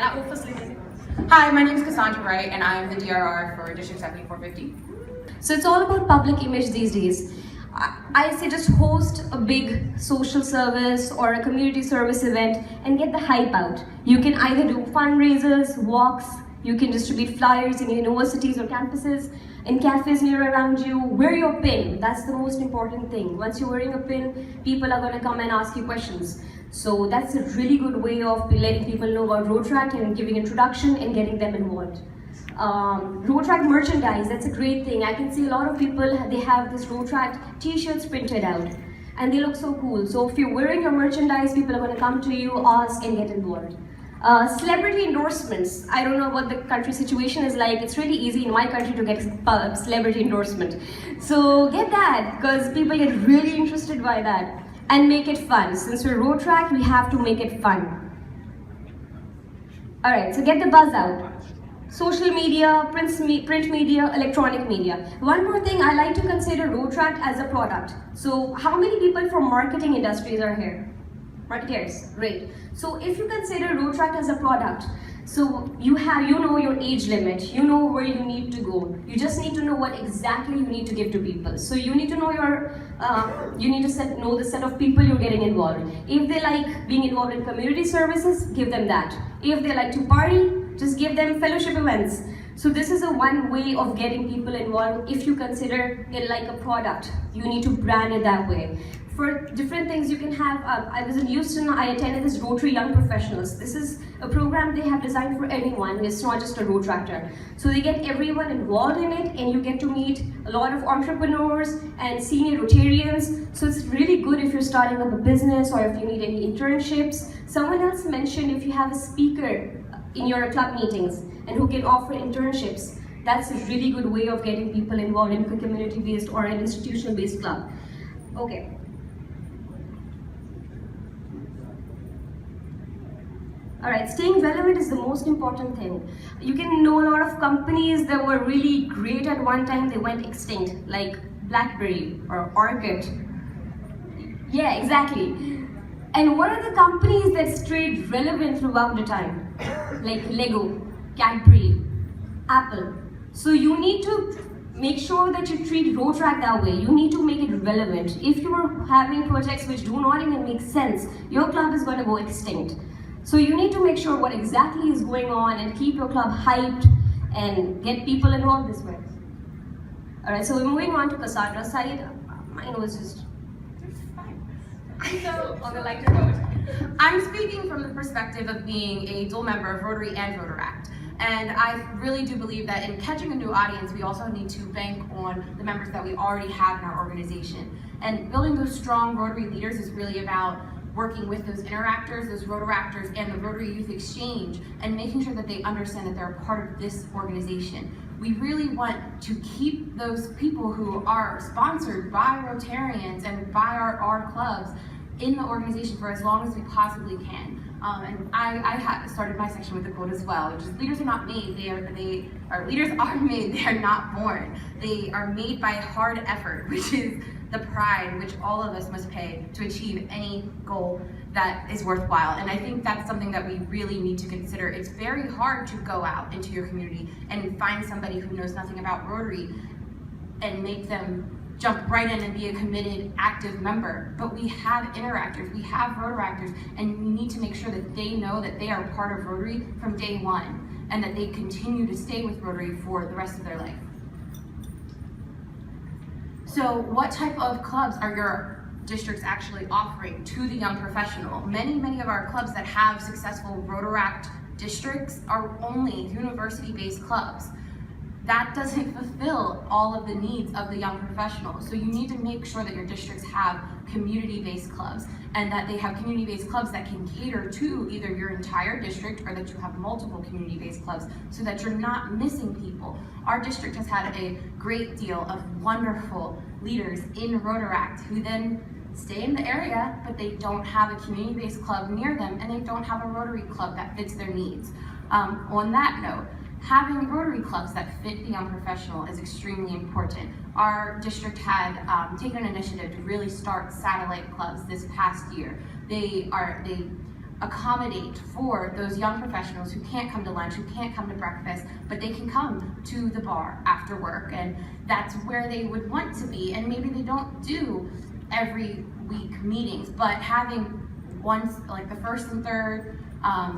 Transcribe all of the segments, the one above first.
Hi, my name is Kassandra, and I am the DRR for District 7450. So it's all about public image these days. I say just host a big social service or a community service event and get the hype out. You can either do fundraisers, walks, you can distribute flyers in universities or campuses, in cafes near around you. Wear your pin, that's the most important thing. Once you're wearing a pin, people are going to come and ask you questions. So that's a really good way of letting people know about Road Track and giving introduction and getting them involved. Road Track merchandise, that's a great thing. I can see a lot of people, they have this Road Track t-shirts printed out and they look so cool. So if you're wearing your merchandise, people are going to come to you, ask and get involved. Celebrity endorsements, I don't know what the country situation is like. It's really easy in my country to get celebrity endorsement. So get that, because people get really interested by that. And make it fun. Since we're Road Track, we have to make it fun. Alright, so get the buzz out. Social media, print media, electronic media. One more thing, I like to consider Road Track as a product. So how many people from marketing industries are here? Marketers, great. So if you consider Road Track as a product, so you know your age limit, you know where you need to go. You just need to know what exactly you need to give to people. So you need to know know the set of people you're getting involved. If they like being involved in community services, give them that. If they like to party, just give them fellowship events. So this is one way of getting people involved. If you consider it like a product, you need to brand it that way. For different things you can have, I was in Houston, I attended this Rotary Young Professionals. This is a program they have designed for anyone, it's not just a road tractor. So they get everyone involved in it and you get to meet a lot of entrepreneurs and senior Rotarians. So it's really good if you're starting up a business or if you need any internships. Someone else mentioned if you have a speaker in your club meetings and who can offer internships, that's a really good way of getting people involved in a community-based or an institutional-based club. Okay. Alright, staying relevant is the most important thing. You can know a lot of companies that were really great at one time, they went extinct, like BlackBerry or Orchid. Yeah, exactly. And what are the companies that stayed relevant throughout the time? Like Lego, Cadbury, Apple. So you need to make sure that you treat Road Track that way. You need to make it relevant. If you are having projects which do not even make sense, your club is going to go extinct. So you need to make sure what exactly is going on and keep your club hyped and get people involved this way. Alright, so we're moving on to Kassandra's side. Mine was just... So, on the lighter note, I'm speaking from the perspective of being a dual member of Rotary and Rotaract. And I really do believe that in catching a new audience, we also need to bank on the members that we already have in our organization. And building those strong Rotary leaders is really about working with those interactors, those Rotaractors, and the Rotary Youth Exchange, and making sure that they understand that they're a part of this organization. We really want to keep those people who are sponsored by Rotarians and by our clubs in the organization for as long as we possibly can. And I started my section with a quote as well, which is leaders are not made, leaders are made, they are not born. They are made by hard effort, which is the pride which all of us must pay to achieve any goal that is worthwhile. And I think that's something that we really need to consider. It's very hard to go out into your community and find somebody who knows nothing about Rotary and make them jump right in and be a committed, active member. But we have interactors, we have Rotaractors, and we need to make sure that they know that they are part of Rotary from day one and that they continue to stay with Rotary for the rest of their life. So what type of clubs are your districts actually offering to the young professional? Many of our clubs that have successful Rotaract districts are only university-based clubs. That doesn't fulfill all of the needs of the young professional. So you need to make sure that your districts have community-based clubs and that they have community-based clubs that can cater to either your entire district or that you have multiple community-based clubs so that you're not missing people. Our district has had a great deal of wonderful leaders in Rotaract who then stay in the area, but they don't have a community-based club near them and they don't have a Rotary club that fits their needs. On that note, having Rotary clubs that fit the young professional is extremely important. Our district had taken an initiative to really start satellite clubs this past year. They accommodate for those young professionals who can't come to lunch, who can't come to breakfast, but they can come to the bar after work, and that's where they would want to be. And maybe they don't do every week meetings, but having once, like the first and third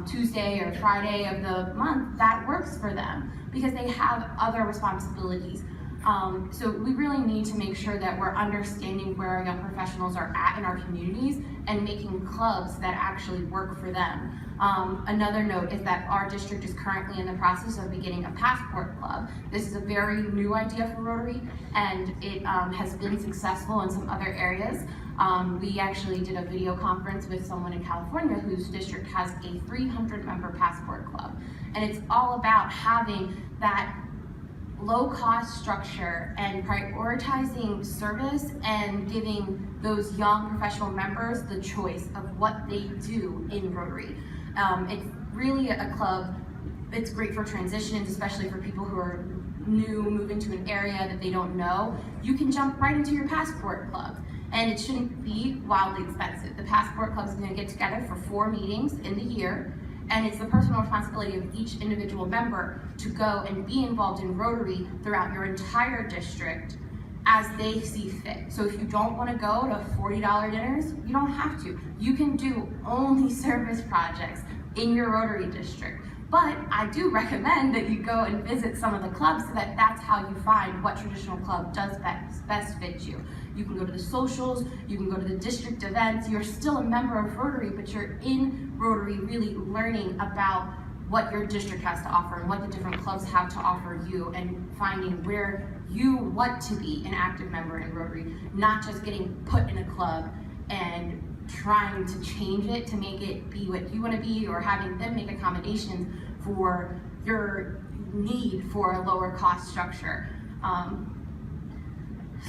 Tuesday or Friday of the month, that works for them because they have other responsibilities. So we really need to make sure that we're understanding where our young professionals are at in our communities and making clubs that actually work for them. Another note is that our district is currently in the process of beginning a passport club. This is a very new idea for Rotary, and it has been successful in some other areas. We actually did a video conference with someone in California whose district has a 300-member passport club. And it's all about having that low-cost structure and prioritizing service and giving those young professional members the choice of what they do in Rotary. It's really a club. It's great for transitions, especially for people who are new, moving to an area that they don't know. You can jump right into your passport club, and it shouldn't be wildly expensive. The passport club is going to get together for 4 meetings in the year, and it's the personal responsibility of each individual member to go and be involved in Rotary throughout your entire district as they see fit. So if you don't want to go to $40 dinners, you don't have to. You can do only service projects in your Rotary district. But I do recommend that you go and visit some of the clubs so that that's how you find what traditional club does best fit you. You can go to the socials, you can go to the district events. You're still a member of Rotary, but you're in Rotary really learning about what your district has to offer and what the different clubs have to offer you, and finding where you want to be an active member in Rotary, not just getting put in a club and trying to change it to make it be what you want to be, or having them make accommodations for your need for a lower cost structure.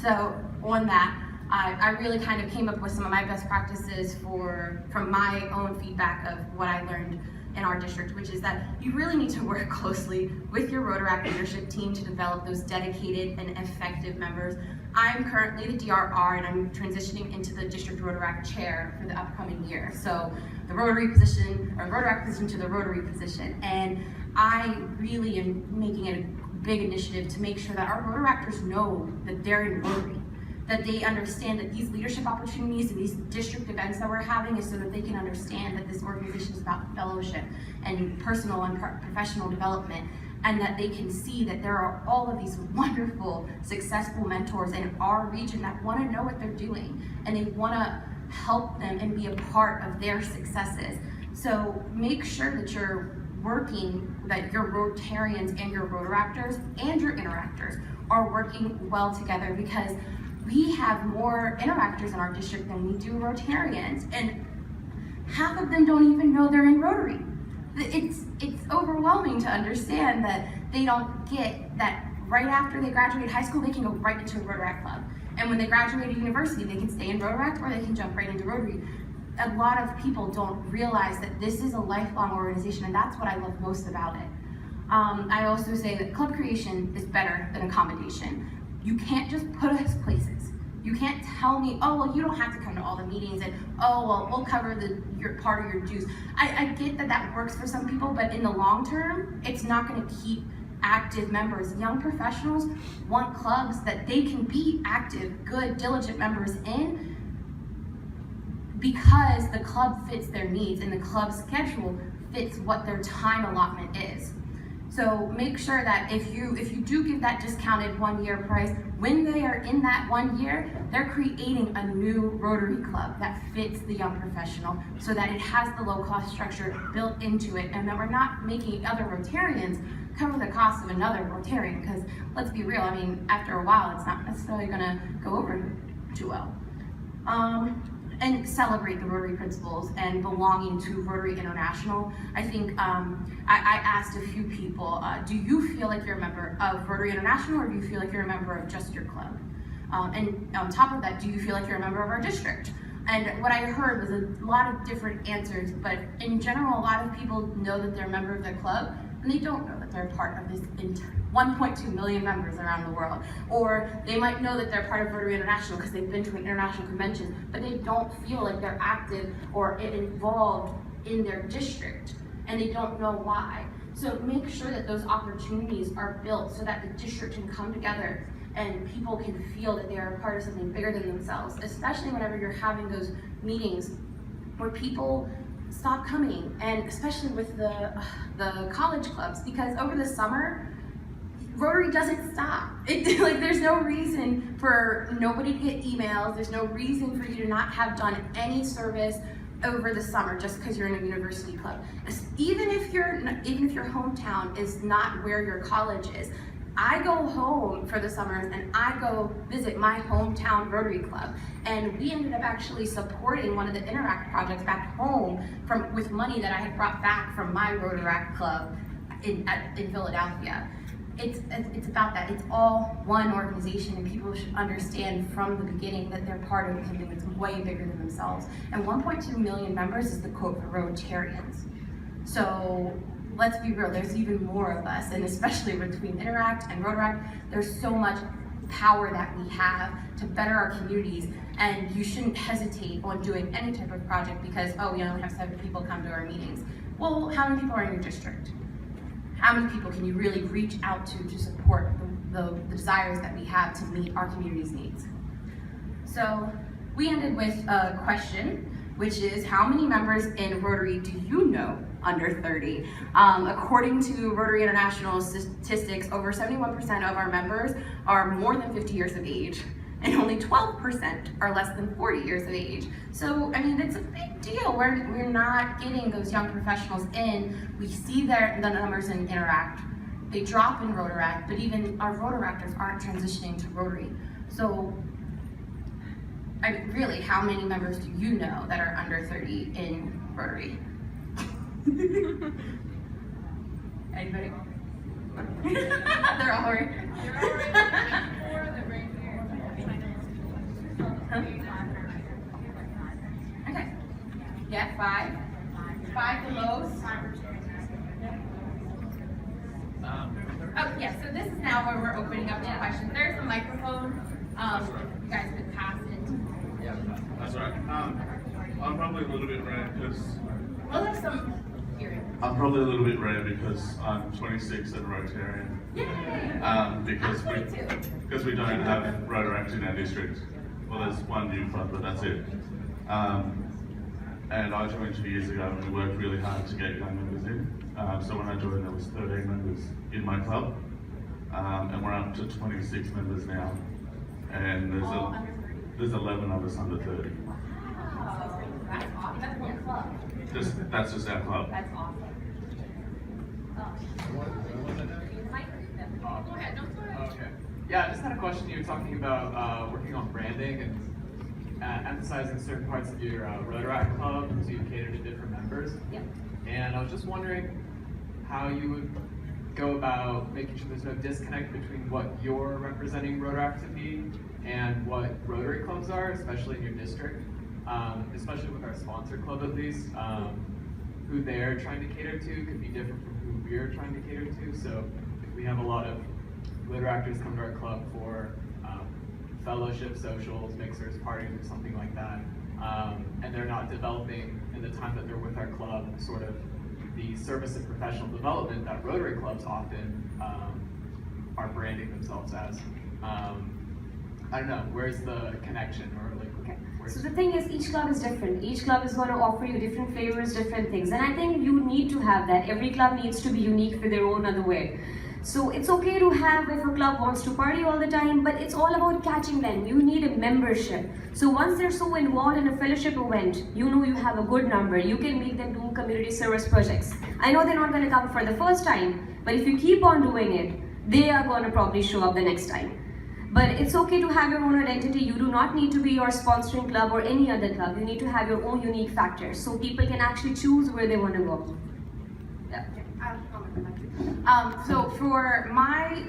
So on that, I really kind of came up with some of my best practices from my own feedback of what I learned in our district, which is that you really need to work closely with your Rotaract leadership team to develop those dedicated and effective members. I'm currently the DRR, and I'm transitioning into the district Rotaract chair for the upcoming year. So the Rotary position, or Rotaract position to the Rotary position. And I really am making it a big initiative to make sure that our Rotaractors know that they're in Rotary, that they understand that these leadership opportunities and these district events that we're having is so that they can understand that this organization is about fellowship and personal and professional development, and that they can see that there are all of these wonderful, successful mentors in our region that want to know what they're doing, and they want to help them and be a part of their successes. So make sure that you're working, that your Rotarians and your Rotaractors and your Interactors are working well together, because we have more Interactors in our district than we do Rotarians, and half of them don't even know they're in Rotary. It's overwhelming to understand that they don't get that right after they graduate high school, they can go right into a Rotaract club. And when they graduate university, they can stay in Rotaract or they can jump right into Rotary. A lot of people don't realize that this is a lifelong organization, and that's what I love most about it. I also say that club creation is better than accommodation. You can't just put us places. You can't tell me, oh, well, you don't have to come to all the meetings, and oh, well, we'll cover your part of your dues. I get that that works for some people, but in the long term, it's not going to keep active members. Young professionals want clubs that they can be active, good, diligent members in, because the club fits their needs and the club schedule fits what their time allotment is. So make sure that if you do give that discounted 1-year price, when they are in that 1 year, they're creating a new Rotary club that fits the young professional, so that it has the low cost structure built into it, and that we're not making other Rotarians cover the cost of another Rotarian, because let's be real, I mean, after a while, it's not necessarily gonna go over too well. And celebrate the Rotary principles and belonging to Rotary International. I think I asked a few people, do you feel like you're a member of Rotary International, or do you feel like you're a member of just your club? And on top of that, do you feel like you're a member of our district? And what I heard was a lot of different answers, but in general, a lot of people know that they're a member of their club, and they don't know that they're part of this 1.2 million members around the world. Or they might know that they're part of Rotary International because they've been to an international convention, but they don't feel like they're active or involved in their district and they don't know why. So make sure that those opportunities are built so that the district can come together and people can feel that they are a part of something bigger than themselves, especially whenever you're having those meetings where people stop coming, and especially with the college clubs, because over the summer, Rotary doesn't stop. There's no reason for nobody to get emails. There's no reason for you to not have done any service over the summer just because you're in a university club. Even if your hometown is not where your college is. I go home for the summers and I go visit my hometown Rotary Club, and we ended up actually supporting one of the Interact projects back home with money that I had brought back from my Rotaract Club in Philadelphia. It's about that. It's all one organization, and people should understand from the beginning that they're part of something that's way bigger than themselves. And 1.2 million members is the quote for Rotarians. So let's be real, there's even more of us, and especially between Interact and Rotaract, there's so much power that we have to better our communities, and you shouldn't hesitate on doing any type of project because, oh, we only have 7 people come to our meetings. Well, how many people are in your district? How many people can you really reach out to support the desires that we have to meet our community's needs? So we ended with a question, which is, how many members in Rotary do you know under 30? According to Rotary International statistics, over 71% of our members are more than 50 years of age, and only 12% are less than 40 years of age. So, I mean, it's a big deal. We're not getting those young professionals in. We see the numbers in Interact. They drop in Rotaract, but even our Rotaractors aren't transitioning to Rotary. So, I mean, really, how many members do you know that are under 30 in Rotary? Anybody? They're all right. Huh? Okay. Yeah, 5. 5 the most. Oh, yeah, so this is now where we're opening up to questions. There's a microphone. You guys could pass it. Yeah, that's right. I'm probably a little bit rare because We'll have some hearing. I'm probably a little bit rare because I'm 26 and Rotarian. Yay! Because we don't have Rotaract in our district. Well, there's one new club, but that's it. And I joined 2 years ago, and we worked really hard to get young members in. So when I joined, there was 13 members in my club, and we're up to 26 members now. And there's 11 of us under 30. Wow, that's awesome. That's one club. That's just our club. That's awesome. Go ahead, don't go ahead. Okay. Yeah, I just had a question. You were talking about working on branding and emphasizing certain parts of your Rotaract club to cater to different members. Yep. And I was just wondering how you would go about making sure there's no disconnect between what you're representing Rotaract to be and what Rotary clubs are, especially in your district, especially with our sponsor club at least. Who they're trying to cater to could be different from who we're trying to cater to. So if we have a lot of Rotaractors come to our club for fellowship, socials, mixers, parties, or something like that, and they're not developing in the time that they're with our club sort of the service and professional development that Rotary clubs often are branding themselves as. I don't know, where's the connection, or like, Okay. where's So the thing is, each club is different. Each club is going to offer you different flavors, different things. And I think you need to have that. Every club needs to be unique for their own other way. So it's okay to have if a club wants to party all the time, but it's all about catching them. You need a membership. So once they're so involved in a fellowship event, you know you have a good number. You can make them do community service projects. I know they're not going to come for the first time, but if you keep on doing it, they are going to probably show up the next time. But it's okay to have your own identity. You do not need to be your sponsoring club or any other club. You need to have your own unique factors so people can actually choose where they want to go. Yeah. So for my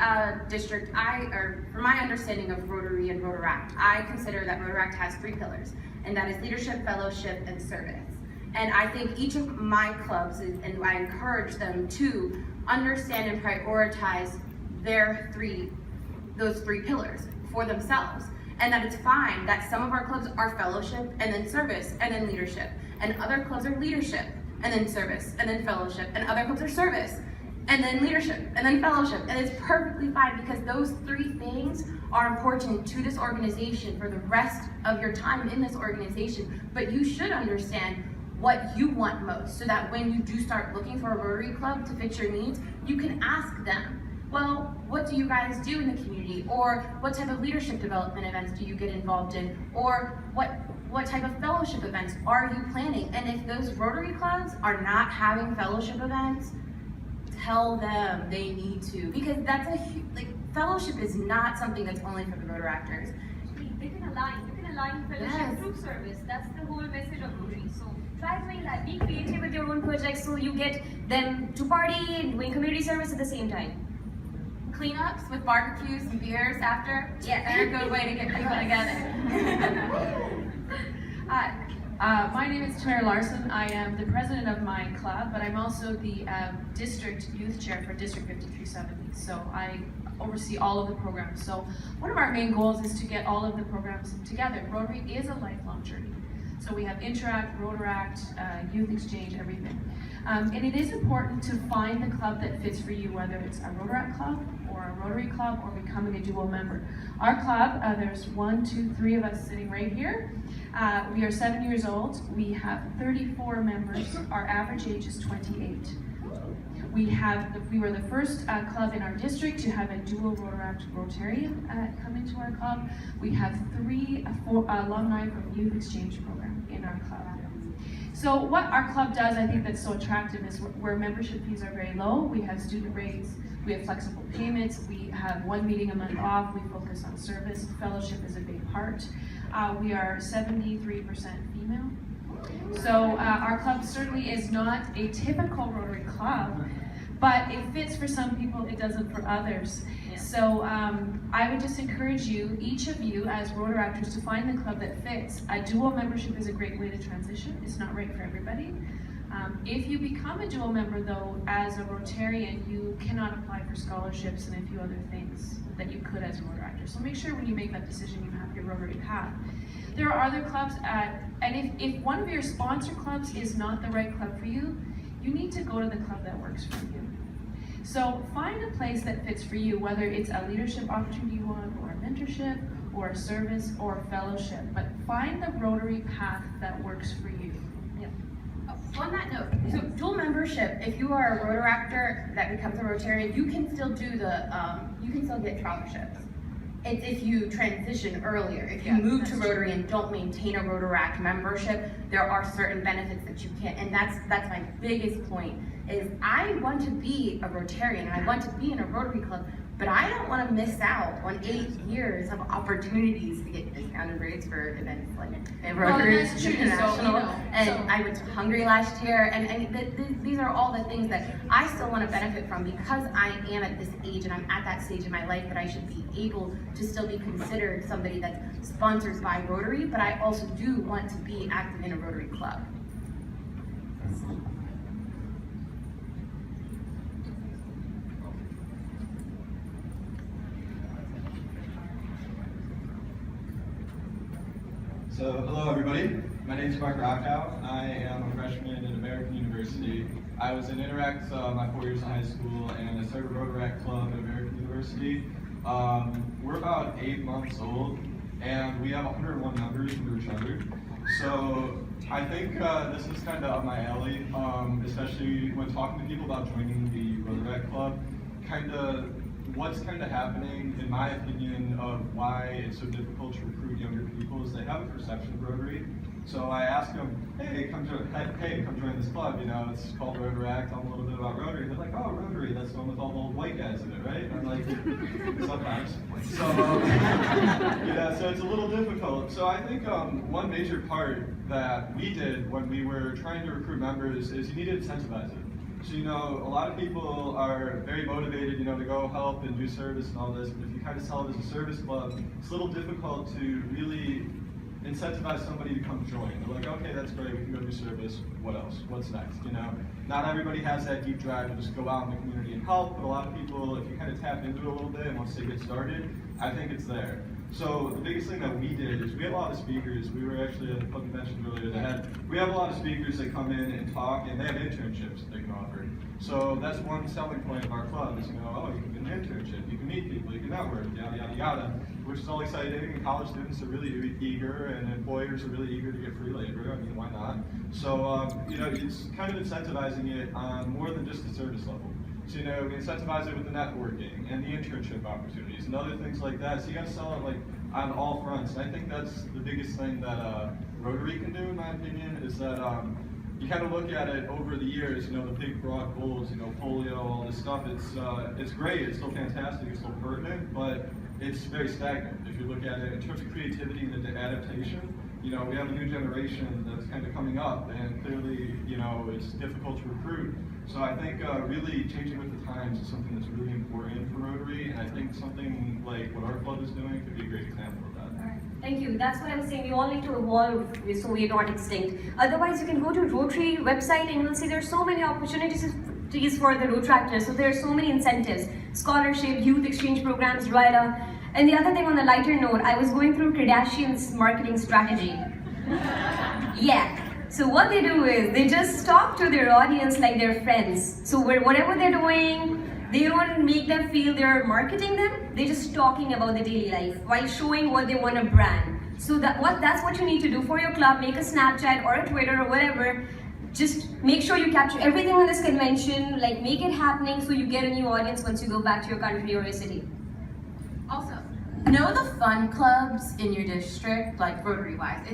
district, for my understanding of Rotary and Rotaract, I consider that Rotaract has 3 pillars, and that is leadership, fellowship, and service. And I think each of my clubs, and I encourage them to understand and prioritize those 3 pillars for themselves. And that it's fine that some of our clubs are fellowship, and then service, and then leadership. And other clubs are leadership, and then service, and then fellowship, and other clubs are service, and then leadership, and then fellowship, and it's perfectly fine because those three things are important to this organization for the rest of your time in this organization. But you should understand what you want most so that when you do start looking for a Rotary Club to fit your needs, you can ask them, well, what do you guys do in the community? Or what type of leadership development events do you get involved in? Or what type of fellowship events are you planning? And if those Rotary Clubs are not having fellowship events, tell them they need to, because that's fellowship is not something that's only for the Rotaractors. They can align fellowship Yes. through service. That's the whole message of Rotary. So try doing that. Be creative with your own projects so you get them to party and doing community service at the same time. Cleanups with barbecues and beers after, they're a good way to get people together. My name is Tamara Larson. I am the president of my club, but I'm also the district youth chair for District 5370. So I oversee all of the programs. So one of our main goals is to get all of the programs together. Rotary is a lifelong journey. So we have Interact, Rotaract, Youth Exchange, everything. And it is important to find the club that fits for you, whether it's a Rotaract club or a Rotary club or becoming a dual member. Our club, there's 1, 2, 3 of us sitting right here. We are 7 years old. We have 34 members. Our average age is 28. We were the first club in our district to have a dual Rotaract Rotarian come into our club. We have 3 alumni from Youth Exchange program in our club. So what our club does, I think that's so attractive, is where membership fees are very low. We have student rates, we have flexible payments, we have 1 meeting a month off, we focus on service, fellowship is a big part. We are 73% female. So our club certainly is not a typical Rotary club, but it fits for some people, it doesn't for others. Yeah. So I would just encourage you, each of you as Rotaractors, to find the club that fits. A dual membership is a great way to transition. It's not right for everybody. If you become a dual member though, as a Rotarian, you cannot apply for scholarships and a few other things that you could as a Rotaractor. So make sure when you make that decision, you have your Rotary path. There are other clubs, and if one of your sponsor clubs is not the right club for you, you need to go to the club that works for you. So find a place that fits for you, whether it's a leadership opportunity you want, or a mentorship, or a service, or a fellowship. But find the Rotary path that works for you. On that note, so dual membership, if you are a Rotaractor that becomes a Rotarian, you can still do you can still get scholarships. It's if you transition earlier. If you move to Rotary and don't maintain a Rotaract membership, there are certain benefits that you can't, and that's my biggest point, is I want to be a Rotarian and I want to be in a Rotary club, but I don't want to miss out on 8 years of opportunities to get discounted rates for events like Rotary that's true. International. I went to Hungary last year, and these are all the things that I still want to benefit from because I am at this age and I'm at that stage in my life that I should be able to still be considered somebody that's sponsored by Rotary, but I also do want to be active in a Rotary club. So, hello everybody. My name is Mark Rockow. I am a freshman at American University. I was in Interact my 4 years in high school, and I started a Rotaract club at American University. We're about 8 months old, and we have 101 members under charter. So, I think this is kind of up my alley, especially when talking to people about joining the Rotaract club. What's kind of happening, in my opinion, of why it's so difficult to recruit younger people is they have a perception of Rotary. So I ask them, hey, come join this club. You know, it's called Rotaract. Tell them a little bit about Rotary. They're like, oh, Rotary, that's the one with all the old white guys in it, right? And I'm like, sometimes. So, so it's a little difficult. So I think one major part that we did when we were trying to recruit members is you need to incentivize it. So, you know, a lot of people are very motivated, you know, to go help and do service and all this, but if you kind of sell it as a service club, it's a little difficult to really incentivize somebody to come join. They're like, okay, that's great, we can go do service, what else? What's next, you know? Not everybody has that deep drive to just go out in the community and help, but a lot of people, if you kind of tap into it a little bit and once they get started, I think it's there. So the biggest thing that we did is we had a lot of speakers. We were actually at the club convention earlier. We have a lot of speakers that come in and talk, and they have internships that they can offer. So that's one selling point of our club is, oh, you can get an internship, you can meet people, you can network, yada, yada, yada, which is all exciting, and college students are really eager, and employers are really eager to get free labor. I mean, why not? So, it's kind of incentivizing it on more than just the service level. So, we incentivize it with the networking and the internship opportunities and other things like that. So you got to sell it like on all fronts. And I think that's the biggest thing that Rotary can do, in my opinion, is that you kind of look at it over the years, the big broad goals, polio, all this stuff. It's great. It's still fantastic. It's still pertinent, but it's very stagnant. If you look at it in terms of creativity and adaptation, we have a new generation that's kind of coming up, and clearly, it's difficult to recruit. So I think really changing with the times is something that's really important for Rotary, and I think something like what our club is doing could be a great example of that. All right. Thank you. That's what I'm saying. We all need to evolve so we're not extinct. Otherwise, you can go to Rotary website and you'll see there's so many opportunities for the Rotaractors. So there are so many incentives, scholarship, youth exchange programs, RILA. And the other thing on the lighter note, I was going through Kardashian's marketing strategy. Yeah. So what they do is they just talk to their audience like they're friends. So whatever they're doing, they don't make them feel they're marketing them. They're just talking about the daily life while showing what they want to brand. So that's what you need to do for your club. Make a Snapchat or a Twitter or whatever. Just make sure you capture everything on this convention, like make it happening so you get a new audience once you go back to your country or your city. Also, know the fun clubs in your district, like Rotary-wise.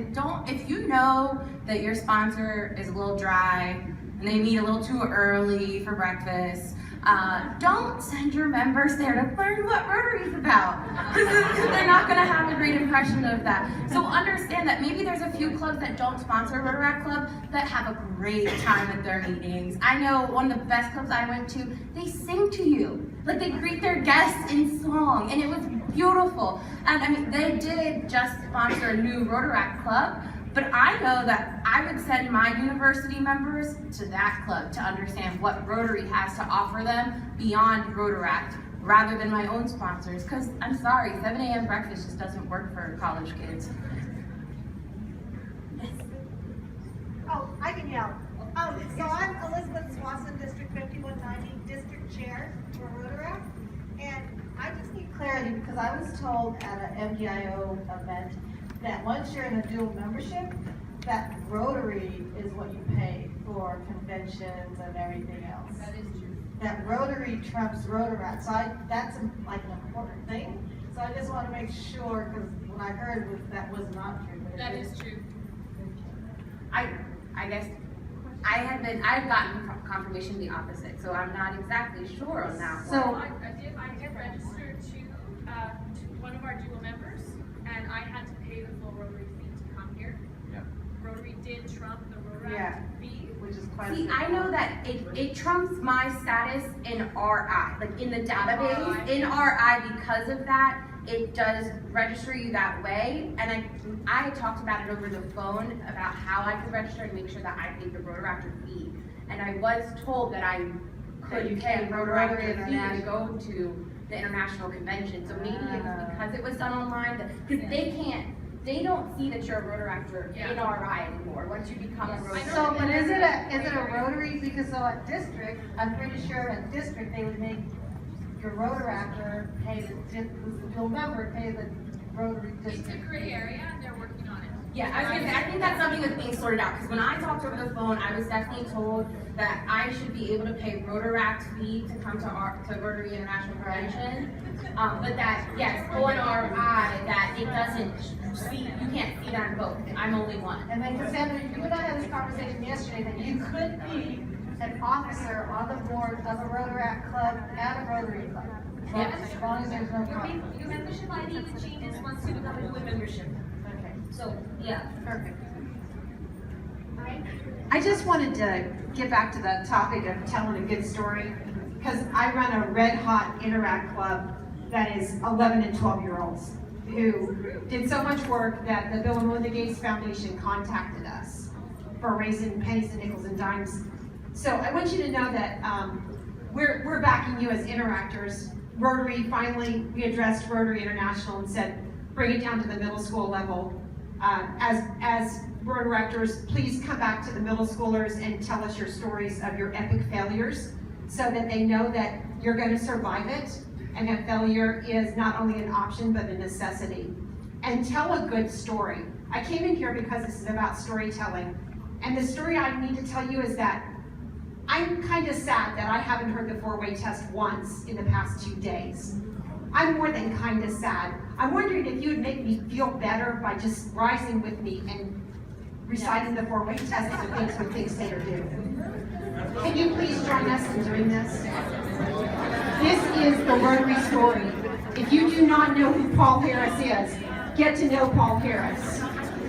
If you know that your sponsor is a little dry and they meet a little too early for breakfast, don't send your members there to learn what Rotary is about, because they're not going to have a great impression of that. So understand that maybe there's a few clubs that don't sponsor a Rotaract club that have a great time at their meetings. I know one of the best clubs I went to, they sing to you. Like they greet their guests in song, and it was beautiful. And I mean, they did just sponsor a new Rotaract club, but I know that I would send my university members to that club to understand what Rotary has to offer them beyond Rotaract, rather than my own sponsors, because I'm sorry, 7 a.m. breakfast just doesn't work for college kids. Oh, I can yell. So I'm Elizabeth Swanson, District 5190, District Chair for Rotaract, and I just need clarity because I was told at an MDIO event that once you're in a dual membership, that Rotary is what you pay for conventions and everything else. That is true. That Rotary trumps Rotaract, so that's like an important thing. So I just want to make sure, because when I heard that was not true. But That is true. I guess I've gotten confirmation the opposite, so I'm not exactly sure on that So- one. I did register to one of our dual members, and I had to pay the full Rotary fee to come here. Yeah. Rotary did trump the Yeah. Rotary fee. which is quite. See, I know that it trumps my status in RI, like in the database, in RI, because of that, it does register you that way. And I talked about it over the phone about how I could register and make sure that I paid the Rotaractor fee. And I was told that I could pay a Rotaractor fee to go to the international convention. So maybe it's because it was done online, because they don't see that you're a Rotaractor in RI anymore, once you become a Rotaractor. So, but is it a Rotary, because so at district, I'm pretty sure at district, they would make your Rotaractor pay who's the dual member, pay the Rotary It's a district. gray area, and they're working on it. Yeah, I was gonna say, I think that's something that's being sorted out, because when I talked over the phone, I was definitely told that I should be able to pay Rotaract fee to come to Rotary International Convention. But that, yes, on RI, that it doesn't see, you can't see that in both. I'm only one. And then Cassandra, you and I had this conversation yesterday that you could be an officer on the board of a Rotaract club and a Rotary club. Yes. As long as there's no conflict. Your membership ID changes once you become a dual membership. Okay, So, yeah. perfect. I just wanted to get back to the topic of telling a good story, because I run a red hot Interact club that is 11 and 12-year-olds who did so much work that the Bill and Melinda Gates Foundation contacted us for raising pennies and nickels and dimes. So I want you to know that we're backing you as interactors. Rotary, finally, we addressed Rotary International and said, bring it down to the middle school level. As board directors, please come back to the middle schoolers and tell us your stories of your epic failures so that they know that you're going to survive it and that failure is not only an option but a necessity. And tell a good story. I came in here because this is about storytelling. And the story I need to tell you is that I'm kind of sad that I haven't heard the four-way test once in the past 2 days. I'm more than kind of sad. I'm wondering if you would make me feel better by just rising with me and reciting the four-way test of the things we think, say, or do. Can you please join us in doing this? This is the Rotary story. If you do not know who Paul Harris is, get to know Paul Harris.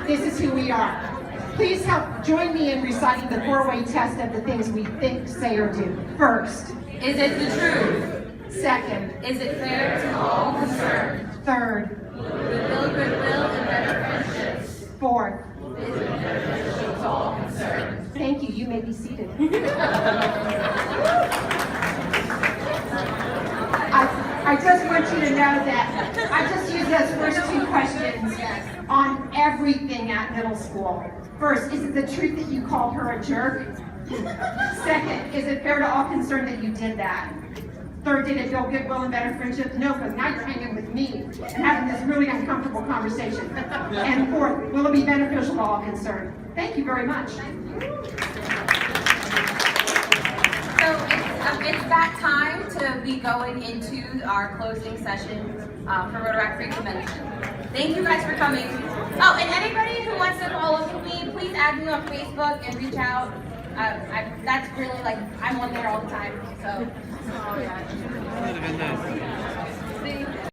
This is who we are. Please help join me in reciting the four-way test of the things we think, say, or do. First, Is it the truth? second, Is it fair to all concerned? third, Will it build goodwill and better friendships? fourth. Is it beneficial to all concerned? Thank you. You may be seated. I just want you to know that I just used those first two questions on everything at middle school. First, is it the truth that you called her a jerk? Second, is it fair to all concerned that you did that? Third, did it build goodwill and better friendship? No, because now you're hanging with me and having this really uncomfortable conversation. And fourth, will it be beneficial to all concerned? Thank you very much. So it's that time to be going into our closing session for Rotaract Free Convention. Thank you guys for coming. Oh, and anybody who wants to follow up with me, please add me on Facebook and reach out. That's really like, I'm on there all the time, so.